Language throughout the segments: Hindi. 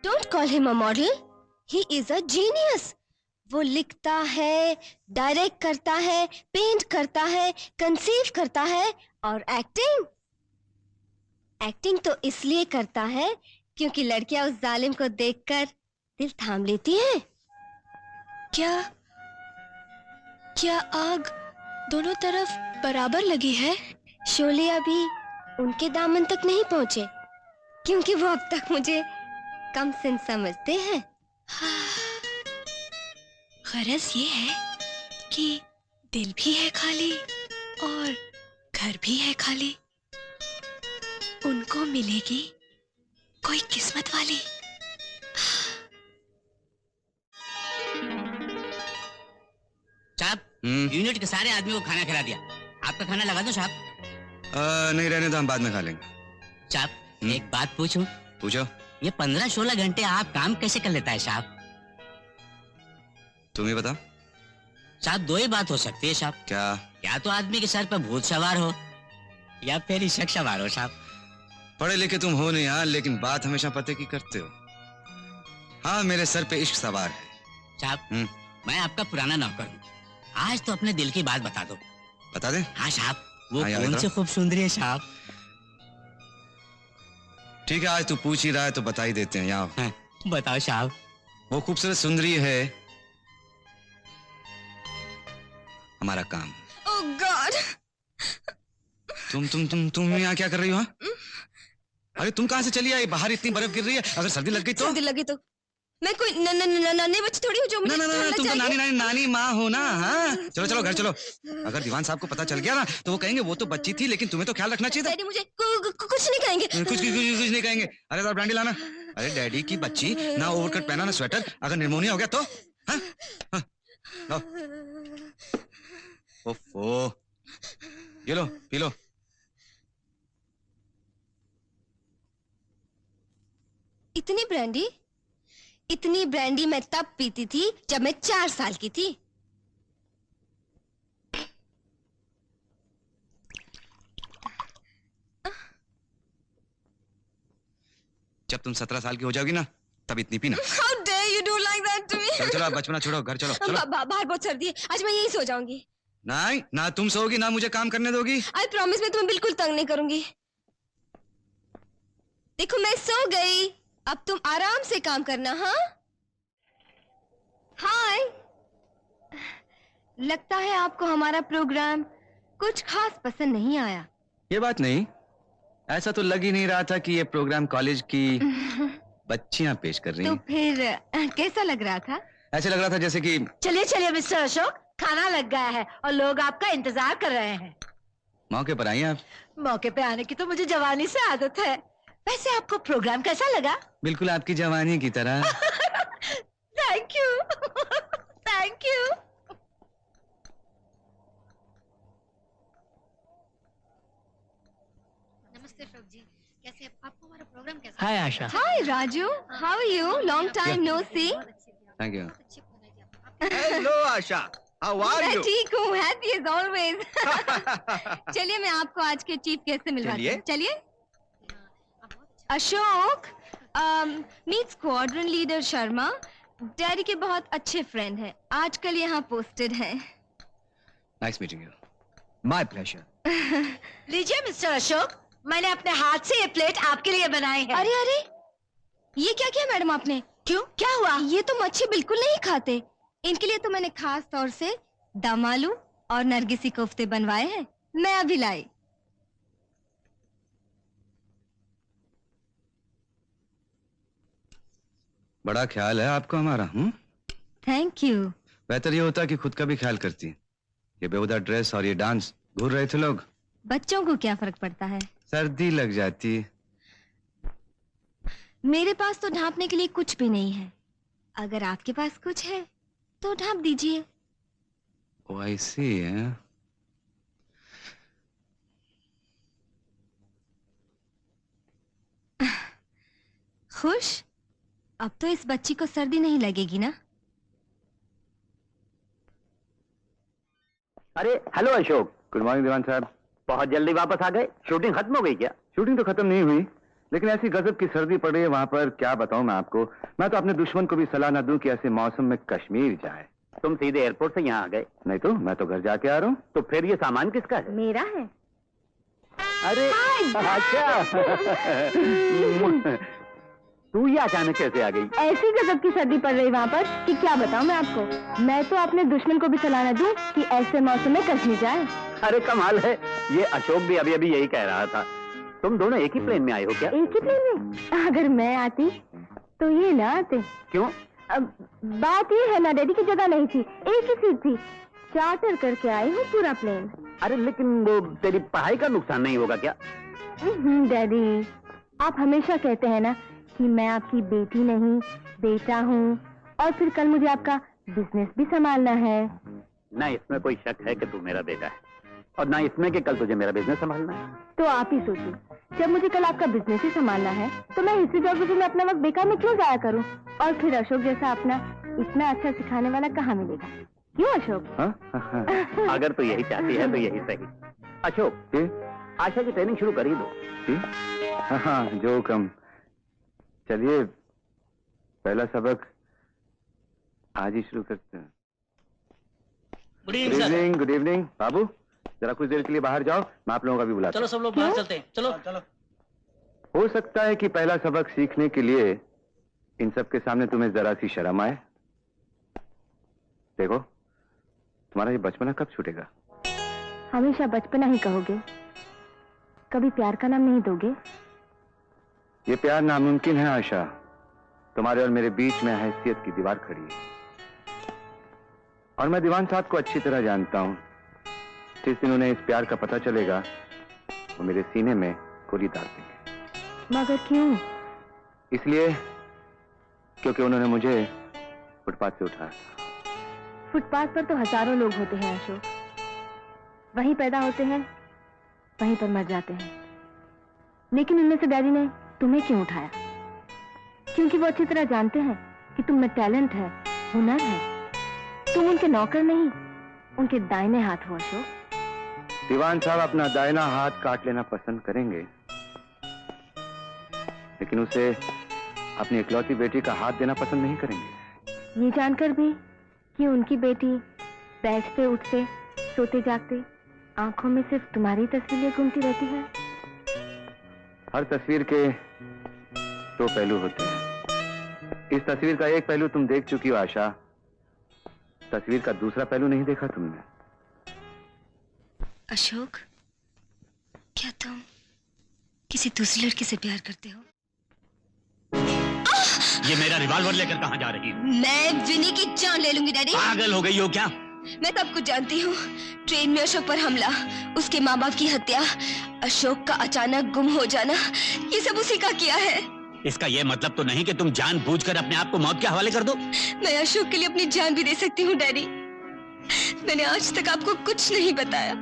Don't call him a model. He is a genius. वो लिखता है, डायरेक्ट करता है, पेंट करता है, कंसीव करता है और एक्टिंग तो इसलिए करता है क्योंकि लड़कियां उस जालिम को देखकर दिल थाम लेती हैं। क्या आग दोनों तरफ बराबर लगी है? शोले अभी उनके दामन तक नहीं पहुंचे क्योंकि वो अब तक मुझे कम सिन समझते हैं। गरज ये है कि दिल भी है खाली और घर भी है खाली। उनको मिलेगी कोई किस्मत वाली। साहब, यूनिट के सारे आदमी को खाना खिला दिया। आपका खाना लगा दो साहब? नहीं रहने दो, हम बाद में खा लेंगे। साहब, एक बात पूछूं? पूछो। ये 15-16 घंटे आप काम कैसे कर लेता है साहब? तुम ही बताओ। साहब, दो ही बात हो सकती है साहब। क्या? या तो आदमी के सर पर भूत सवार हो या फिर इशक सवार हो साहब। पढ़े लिखे तुम हो नहीं यार, लेकिन बात हमेशा पते की करते हो। हाँ, मेरे सर पे इश्क सवार है। साहब, मैं आपका पुराना नौकर हूँ। आज तो अपने दिल की बात बता दो। बता दे? हाँ साहब, वो कौन सी खूब सुंदरी है साहब? ठीक है, आज तू पूछ ही रहा है तो बता ही देते हैं। यहाँ हाँ, बताओ साहब। वो खूबसूरत सुंदरी है हमारा काम। Oh God! तुम यहाँ क्या कर रही हो? अरे तुम कहाँ से चली आई? बाहर इतनी बर्फ गिर रही है, अगर सर्दी लग गई तो? सर्दी लगी तो मैं कोई नन्हे बच्चे थोड़ी हूँ जो मुझे तुम तो नानी माँ हो ना। हाँ, चलो घर चलो। अगर दीवान साहब को पता चल गया ना तो वो कहेंगे वो तो बच्ची थी, लेकिन तुम्हें तो ख्याल रखना चाहिए था। डैडी मुझे कुछ नहीं कहेंगे। कुछ नहीं कहेंगे। अरे तो ब्रांडी लाना। अरे डैडी की बच्ची, ना ओवरकोट पहना ना स्वेटर, अगर निमोनिया हो गया तो? हाँ? ओफो, ये लो पी लो। इतनी ब्रांडी मैं तब पीती थी जब मैं 4 साल की थी। जब तुम 17 साल की हो जाओगी ना तब इतनी पीना। How dare you do like that to me? चलो बचपना छोड़ो, घर चलो। बाहर बहुत सर्दी है, आज मैं यहीं सो जाऊंगी। नहीं, ना तुम सोओगी ना मुझे काम करने दोगी। I promise मैं तुम्हें बिल्कुल तंग नहीं करूंगी। देखो मैं सो गई, अब तुम आराम से काम करना। हाँ? हाय, लगता है आपको हमारा प्रोग्राम कुछ खास पसंद नहीं आया। ये बात नहीं, ऐसा तो लग ही नहीं रहा था कि ये प्रोग्राम कॉलेज की बच्चियां पेश कर रही हैं। तो फिर कैसा लग रहा था? ऐसे लग रहा था जैसे कि चलिए मिस्टर अशोक, खाना लग गया है और लोग आपका इंतजार कर रहे हैं। मौके पर आई आप? मौके पे आने की तो मुझे जवानी से आदत है। वैसे आपको प्रोग्राम कैसा लगा? बिल्कुल आपकी जवानी की तरह। Thank you. Thank you. नमस्ते अशोक जी, कैसे आपको हमारा प्रोग्राम कैसा? Hi Asha. Hi Raju, how are you? Long time no see. Thank you. Hello Asha, how are मैं यू? ठीक हूँ, हैप्पी एज ऑलवेज। चलिए मैं आपको आज के चीफ गेस्ट से मिलवाती हूँ। चलिए। Ashok, meet squadron leader Sharma, daddy के बहुत अच्छे फ्रेंड हैं, आजकल यहाँ पोस्टेड हैं। Nice meeting you. My pleasure. लीजिए मिस्टर अशोक, मैंने अपने हाथ से ये प्लेट आपके लिए बनाई है। अरे ये क्या किया मैडम आपने? क्यों, क्या हुआ? ये तो मच्छी बिल्कुल नहीं खाते। इनके लिए तो मैंने खास तौर से दम आलू और नरगिसी कोफ्ते बनवाए हैं, मैं अभी लाई। बड़ा ख्याल है आपको हमारा। Thank you. बेहतर ये होता कि खुद का भी ख्याल करती। ये बेहुदा ड्रेस और ये डांस घूर रहे थे लोग। बच्चों को क्या फर्क पड़ता है? सर्दी लग जाती। मेरे पास तो ढांपने के लिए कुछ भी नहीं है, अगर आपके पास कुछ है तो ढांप दीजिए। ओ आई सी है। खुश? अब तो इस बच्ची को सर्दी नहीं लगेगी ना? अरे हेलो अशोक। गुड मॉर्निंग दीवान साहब। बहुत जल्दी वापस आ गए, शूटिंग खत्म हो गई क्या? शूटिंग तो खत्म नहीं हुई, लेकिन ऐसी गजब की सर्दी पड़ रही है वहां पर, क्या बताऊं मैं आपको। मैं तो अपने दुश्मन को भी सलाह ना दूं कि ऐसे मौसम में कश्मीर जाए। तुम सीधे एयरपोर्ट से यहाँ आ गए? नहीं तो मैं तो घर जाके आ रहा हूँ। तो फिर ये सामान किसका है? मेरा है। अरे अच्छा तू ये अचानक कैसे आ गई? ऐसी गजब की सर्दी पड़ रही वहाँ पर कि क्या बताऊँ मैं आपको। मैं तो अपने दुश्मन को भी सलाह न दूं कि ऐसे मौसम में कश्मीर जाए। अरे कमाल है, ये अशोक भी अभी अभी यही कह रहा था। तुम दोनों एक ही प्लेन में आए हो क्या? एक ही प्लेन में? अगर मैं आती तो ये ना आते। क्यों? अब बात ये है ना डैडी की जगह नहीं थी, एक ही सीट थी। चार्टर करके आई हूँ पूरा प्लेन। अरे लेकिन वो तेरी पढ़ाई का नुकसान नहीं होगा क्या? डैडी, आप हमेशा कहते हैं ना कि मैं आपकी बेटी नहीं बेटा हूँ, और फिर कल मुझे आपका बिजनेस भी संभालना है। ना इसमें कोई शक है कि तू मेरा बेटा है, और ना इसमें कि कल तुझे मेरा बिजनेस संभालना है। तो आप ही सोचिए, जब मुझे कल आपका बिजनेस ही संभालना है तो मैं हिस्ट्री ज्योग्राफी में अपना वक्त बेकार में क्यों जाया करूं? और फिर अशोक जैसा अपना इतना अच्छा सिखाने वाला कहाँ मिलेगा? क्यों अशोक? अगर तू यही चाहती है तो यही सही। अशोक, आशा की ट्रेनिंग शुरू कर ही दो। हाँ, जो कम। चलिए पहला सबक आज ही शुरू करते हैं। Good evening. Good evening. बाबू जरा कुछ देर के लिए बाहर जाओ, मैं आप लोगों का भी बुलाता हूं। चलो सब लोग बाहर चलते हैं। चलो चलो। हो सकता है कि पहला सबक सीखने के लिए इन सब के सामने तुम्हें जरा सी शर्म आए। देखो, तुम्हारा ये बचपना कब छूटेगा? हमेशा बचपना ही कहोगे, कभी प्यार का नाम नहीं दोगे? ये प्यार नामुमकिन है आशा। तुम्हारे और मेरे बीच में हैसियत की दीवार खड़ी है, और मैं दीवान साहब को अच्छी तरह जानता हूं। जिस दिन उन्हें इस प्यार का पता चलेगा वो मेरे सीने में गोली डाल देंगे। मगर क्यों? इसलिए क्योंकि उन्होंने मुझे फुटपाथ से उठाया। फुटपाथ पर तो हजारों लोग होते हैं अशोक, वहीं पैदा होते हैं वहीं पर मर जाते हैं, लेकिन उनमें से डैडी ने तुम्हें क्यों उठाया? क्योंकि वो अच्छी तरह जानते हैं कि तुम में टैलेंट है, हुनर है। तुम उनके नौकर नहीं, उनके दाहिने हाथ हो अशोक। दीवान साहब अपना दाहिना हाथ काट लेना पसंद करेंगे, लेकिन उसे अपनी इकलौती बेटी का हाथ देना पसंद नहीं करेंगे। ये जानकर भी कि उनकी बेटी बैठते उठते सोते जागते आंखों में सिर्फ तुम्हारी तस्वीरें घूमती रहती है। हर तस्वीर के दो पहलू होते हैं। इस तस्वीर का एक पहलू तुम देख चुकी हो आशा, तस्वीर का दूसरा पहलू नहीं देखा तुमने। अशोक, क्या तुम किसी दूसरी लड़की से प्यार करते हो? ये मेरा रिवॉल्वर लेकर कहाँ जा रही है? मैं विनी की जान ले लूंगी डैडी। पागल हो गई हो क्या? मैं सब कुछ जानती हूँ। ट्रेन में अशोक पर हमला, उसके माँ बाप की हत्या, अशोक का अचानक गुम हो जाना, ये सब उसी का किया है। इसका ये मतलब तो नहीं कि तुम जानबूझकर अपने आप को मौत के हवाले कर दो। मैं अशोक के लिए अपनी जान भी दे सकती हूँ डैडी। मैंने आज तक आपको कुछ नहीं बताया,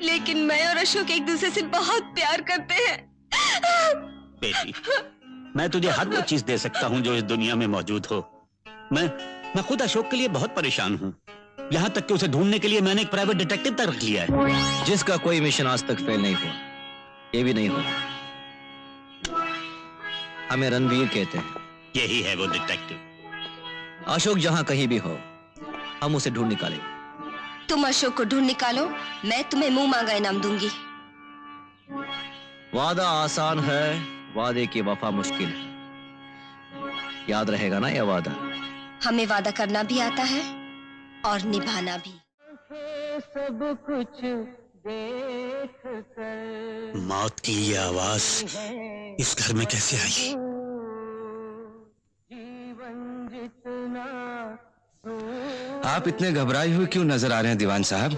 लेकिन मैं और अशोक एक दूसरे से बहुत प्यार करते हैं। बेटी, मैं तुझे हर वो चीज दे सकता हूँ जो इस दुनिया में मौजूद हो। मैं खुद अशोक के लिए बहुत परेशान हूँ। यहाँ तक कि उसे ढूंढने के लिए मैंने एक प्राइवेट डिटेक्टिव तक रख लिया है, जिसका कोई मिशन आज तक फेल नहीं हुआ, ये भी नहीं हुआ। हमें रणवीर कहते हैं। यही है वो डिटेक्टिव। अशोक जहां कहीं भी हो, हम उसे ढूंढ निकालेंगे। तुम अशोक को ढूंढ निकालो, मैं तुम्हें मुंह मांगा इनाम दूंगी। वादा आसान है, वादे की वफा मुश्किल है। याद रहेगा ना यह वादा? हमें वादा करना भी आता है और निभाना भी। सब कुछ देख कर मौत की ये आवाज इस घर में कैसे आई? जीवन जितना आप इतने घबराए हुए क्यों नजर आ रहे हैं दीवान साहब?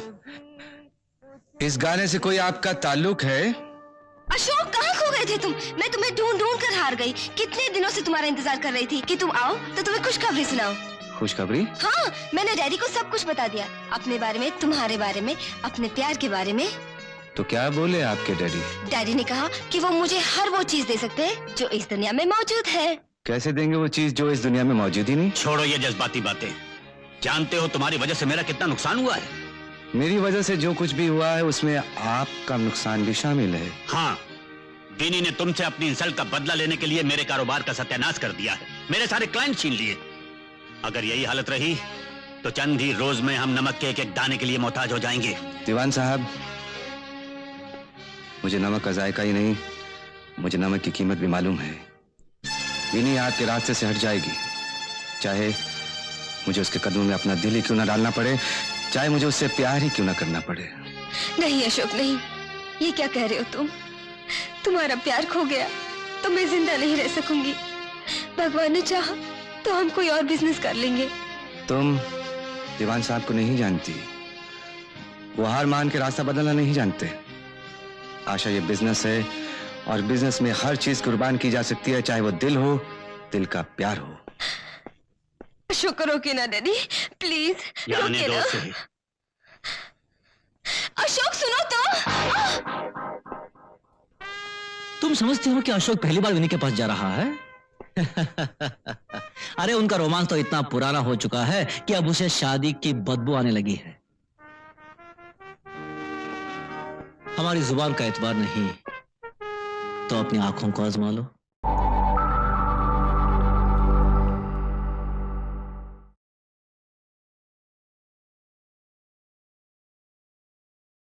इस गाने से कोई आपका ताल्लुक है? अशोक, कहाँ खो गए थे तुम? मैं तुम्हें ढूंढ ढूंढ कर हार गई। कितने दिनों से तुम्हारा इंतजार कर रही थी कि तुम आओ तो तुम्हें खुशखबरी सुनाओ। खुशखबरी? हाँ, मैंने डैडी को सब कुछ बता दिया, अपने बारे में, तुम्हारे बारे में, अपने प्यार के बारे में। तो क्या बोले आपके डैडी? डैडी ने कहा कि वो मुझे हर वो चीज दे सकते हैं जो इस दुनिया में मौजूद है। कैसे देंगे वो चीज जो इस दुनिया में मौजूद ही नहीं? छोड़ो ये जज्बाती बातें। जानते हो तुम्हारी वजह से मेरा कितना नुकसान हुआ है? मेरी वजह से जो कुछ भी हुआ है उसमें आपका नुकसान भी शामिल है। हाँ, विनी ने तुमसे अपनी इंसल्ट का बदला लेने के लिए मेरे कारोबार का सत्यानाश कर दिया है, मेरे सारे क्लाइंट छीन लिए। अगर यही हालत रही तो चंद ही रोज में हम नमक के एक एक दाने के लिए मोहताज हो जाएंगे। दीवान साहब, मुझे नमक का जायका ही नहीं, मुझे नमक की कीमत भी मालूम है। विनी आपके रास्ते से हट जाएगी, चाहे मुझे उसके कदमों में अपना दिल ही क्यों ना डालना पड़े, चाहे मुझे उससे प्यार ही क्यों ना करना पड़े। नहीं अशोक नहीं, ये क्या कह रहे हो तुम? तुम्हारा प्यार खो गया तो मैं जिंदा नहीं रह सकूंगी। भगवान ने चाहा तो हम कोई और बिजनेस कर लेंगे। तुम दीवान साहब को नहीं जानती, वो हार मान के रास्ता बदलना नहीं जानते। आशा, ये बिजनेस है और बिजनेस में हर चीज कुर्बान की जा सकती है, चाहे वो दिल हो, दिल का प्यार हो। अशोक रोके ना डैडी, प्लीज जाने रोके दो ना। उसे। अशोक सुनो तो। तुम समझते हो कि अशोक पहली बार विनी के पास जा रहा है? अरे उनका रोमांस तो इतना पुराना हो चुका है कि अब उसे शादी की बदबू आने लगी है। हमारी जुबान का एतबार नहीं तो अपनी आंखों को आजमा लो।